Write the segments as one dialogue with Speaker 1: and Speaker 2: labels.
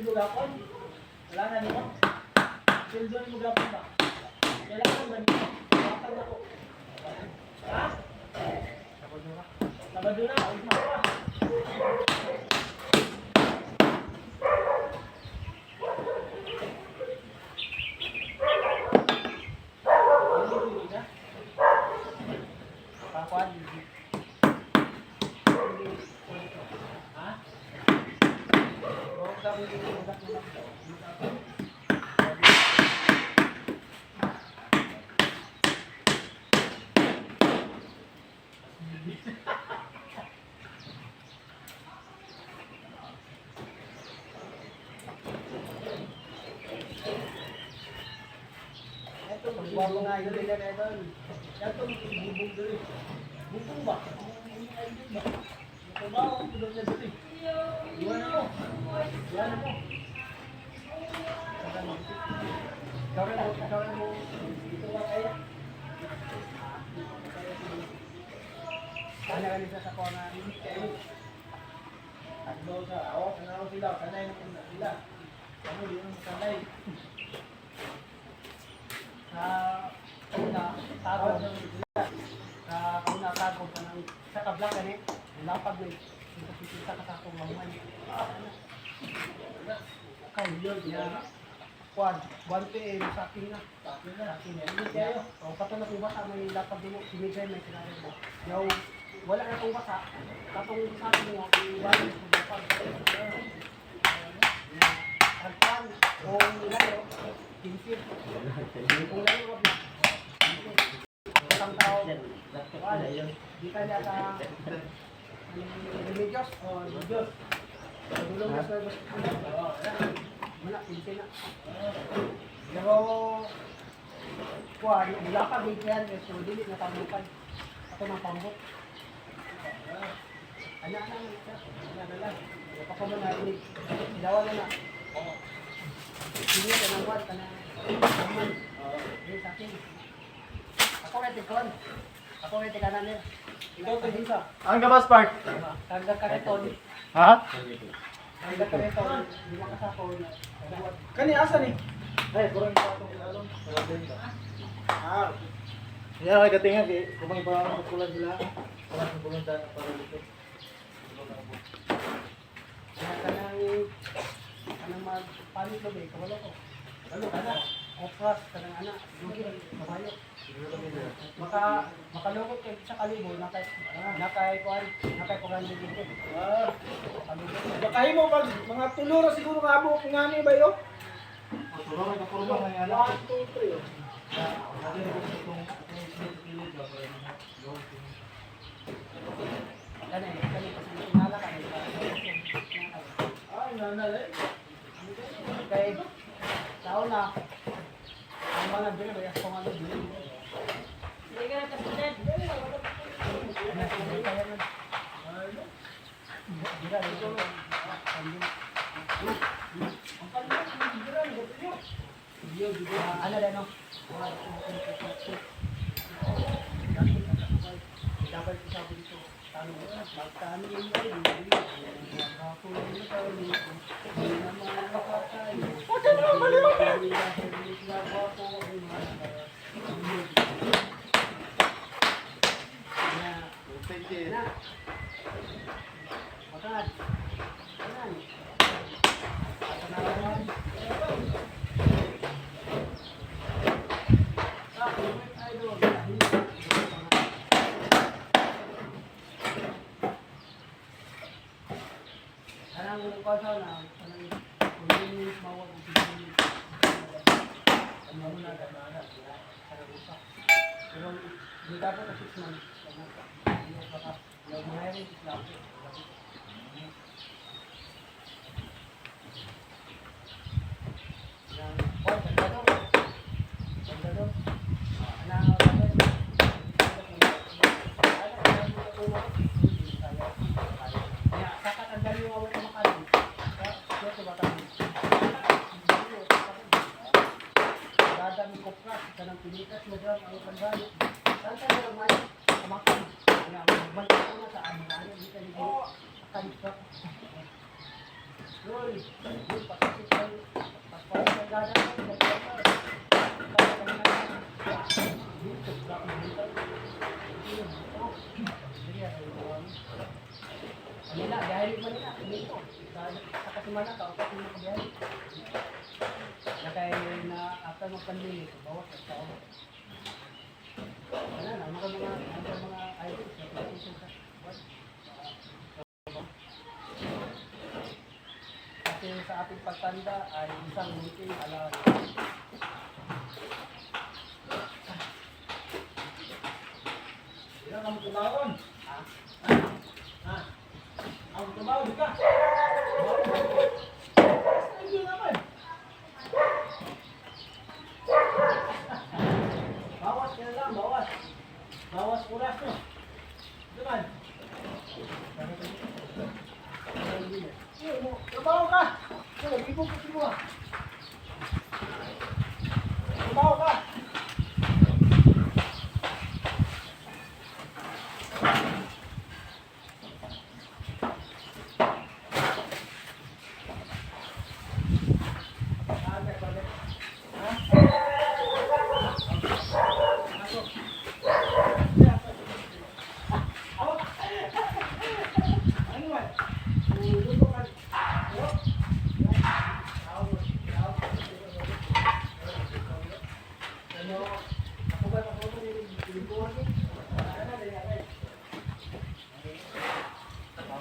Speaker 1: mo gapon? Wala na nito? Sildo mo gapon ba? Kailangan ba nito? Bakal na ko. Ha? Sabado na. Sabado na, ulit na ko. Pakuan. Ha? Huwag kami udak na lang. Ito, magbago nga yun nila na doon. Ito, bubong doon. Bubong ba? Ito ba? Ang tulog na doon eh. Iwanan mo. Iwanan mo. Kawan mo. Ito ba kaya? Ano ka nisa sa kona? Ano sa? Ako, sanay sila. Sanay na sila. Ano yun? Sanay. Sa una, tago ng sila. Sa una, tago ka ng sa kablak ka eh. Lapag na eh. Kita ka sa akong mahuman. Okay, yun. Yan. Kuan, 1 PM sa akin na. Sa akin na. Hindi kayo. O, pato na kung bata may lapag din mo. Sinigay may sinabi mo. Yung wala na kung bata. Katong sa akin mo, ibalik mo lapag. Hagpan, kung ilayo, kinsip. Kung ilayo, wag na. Isang tao. Di ka niya sa religious o religious. Tulong na sa wala, pinsin na. Pero, kuha, wala pa big yan, so dili na tamukan. Ako ng pambok. Ano lang. Ako mo na inig. Ilawan na na. Hindi ka nang wad, ka na. Kaman. Hindi sa akin. Ako may tikon. Ako may tikanan nila. Ikaw ito hinsa.
Speaker 2: Ang gabas part?
Speaker 1: Kagda ka reton.
Speaker 2: Ha?
Speaker 1: Kagda ka reton. Hindi makasako na.
Speaker 2: Kani asa ni?
Speaker 1: Ay, kurang pa itong ilalong.
Speaker 2: Ah. Yan kay katinga kay kumang ipa kulan sila. Wala sa bulunta para dito.
Speaker 1: Kanang magpalit lo be, kabalo ko. Ano kana? Opras kanang ana, dugi kabayo. Makalungkot kay sa kalibo nakay kuan, nakay kuan dito.
Speaker 2: Bakahi mo pag mga tulo ra siguro nga abo ngani ba yo? Tulo ra ka kurma nga ana. 1 2 3 yo.
Speaker 1: Kani kasi inala ka ni.
Speaker 2: Ay nanay.
Speaker 1: Kay tao na ang mga bilo ba yung ano bilo. Hindi ka na kasunod. Ano rin no? Dapat isa dito. Tano na, magtano yung Anong kausaw na? Anong kulinis mawag ang pilinis? Ano mo na gano'n? Anong usak? Pero hindi dapat na 6 months. Yung mga rin islam. Pilitas mo dyan, ang kandali. Saan ka na naman? Kamakang. Kaya, magbalik ko na sa ano. Hindi ka nito. Akalit ka. Yun. Yun, pati Manila, biyahe rin Manila. Dito. Sa Kasimana, kaupat yung nakabiyahe. Na kaya na after mag-pandemic, bawat at tao. Wala na, mga items na pinag-isip sa kasi sa ating pagtanda ay isang meeting alam.
Speaker 2: Ilang kamu tumawon?
Speaker 1: Ha?
Speaker 2: Ha? Ang tumawon ka? Hindi naman. Bawas ka na lang, bawas. Bawas oras nyo. Diman? Trabaho ka! Ibog ka sinuha. Trabaho ka!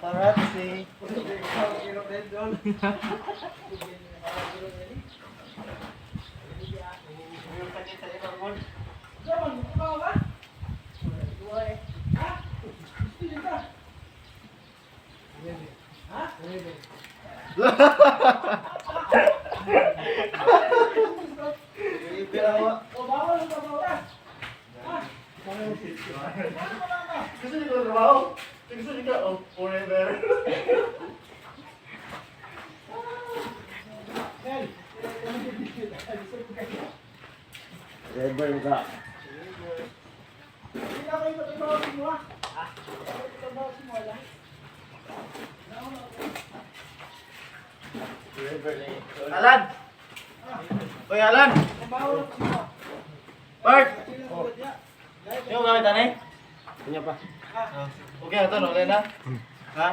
Speaker 2: Paparazzi. Gusto niyo ko trabaho? Gusto niyo ka forever? Forever ka. Hindi na kayo trabaho mo ha? Trabaho mo lang. Alan! Oy, Alan! Bart! Yung gamit na eh?
Speaker 1: Kanya pa.
Speaker 2: Okay na ito, no? Okay na? Ha?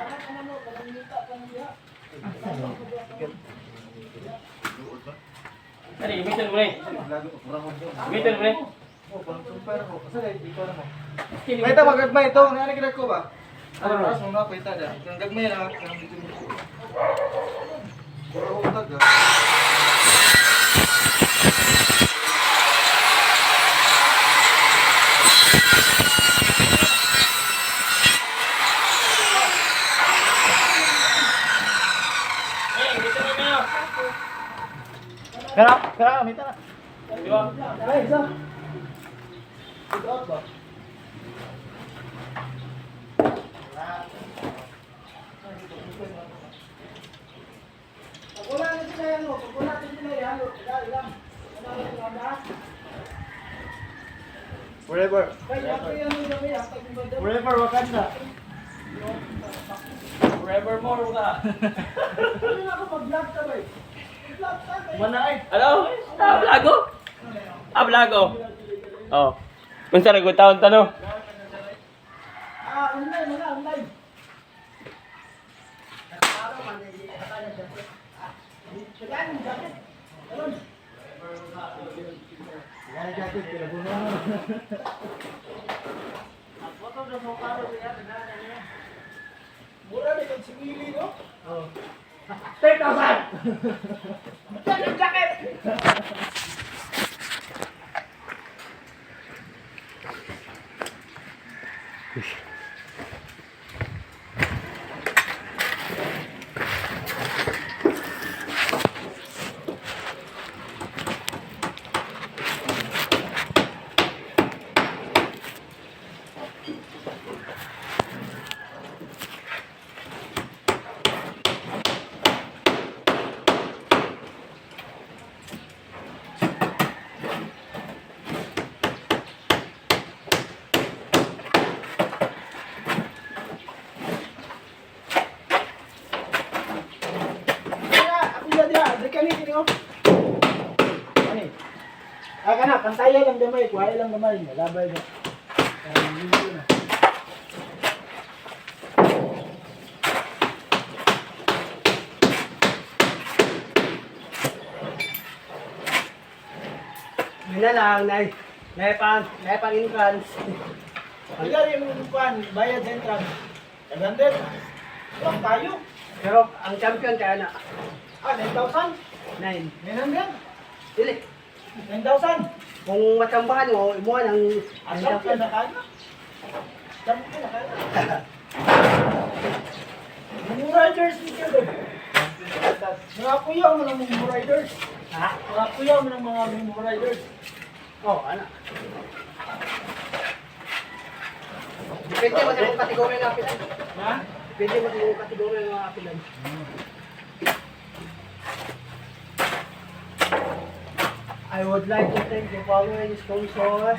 Speaker 3: Ano, imitin mo rin. Imitin mo rin.
Speaker 2: Paita, magagmay ito. Nangyari kita ko ba?
Speaker 3: Ano, no?
Speaker 2: Tapos mga paita na. Kang gagmay na. Kang dito mo. Puro utag ah. Kara, minta na.
Speaker 3: Di ba?
Speaker 2: Ay, isa. Ito out ba? Pag wala na sila yan, pag wala na sila yan, ilang. Ano ang lahat? Forever. Forever Wakanda.
Speaker 3: Forevermore ka.
Speaker 2: Ano na ako mag-vlog ka ba eh? Vlog ka ba eh?
Speaker 3: Manay. Ano? Blago? Blago. Oh. Kung saan nagkutaon tanong?
Speaker 2: Online, online.
Speaker 1: Nakakaraw man din sa kanya dito.
Speaker 2: Kailan yung jacket? Ayun. Yan jacket, pinabunuan.
Speaker 1: Ang photo na mo karo niya na niya.
Speaker 2: Mura na yung simili, no?
Speaker 1: Oh.
Speaker 2: 10,000! Yan yung jacket! Pantaya lang gamay, kuha lang gamay. Labay na. Hindi na.
Speaker 1: Yun na lang, naipang entrance.
Speaker 2: Ilan yung kuhan, bayad sa entrance. Kagandit. Lang tayo.
Speaker 1: Pero ang champion kaya na,
Speaker 2: 9,000?
Speaker 1: 9.
Speaker 2: 900?
Speaker 1: Dili.
Speaker 2: 9,000?
Speaker 1: Kung matsambahan mo, imuha ng
Speaker 2: Ang champion na kanya. Champion na kanya. Mga riders dito doon. Mga kuya mo ng mga riders.
Speaker 1: Ha?
Speaker 2: Mga kuya mo ng mga riders.
Speaker 1: Oh, ano? Depende mo sa kung kategorya ng apilan.
Speaker 2: Ha?
Speaker 1: Depende mo sa kung kategorya ng apilan. I would like to thank the following sponsor.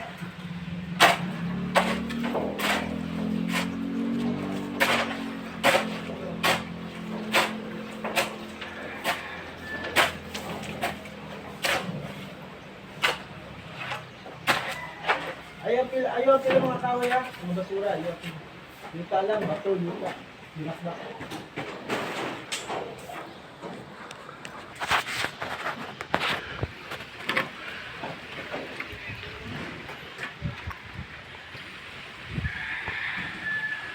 Speaker 2: Ayaw pila mga kahoy ha. Mga basura, ayaw pila. Yuta lang, bato, yuta. Binakbak.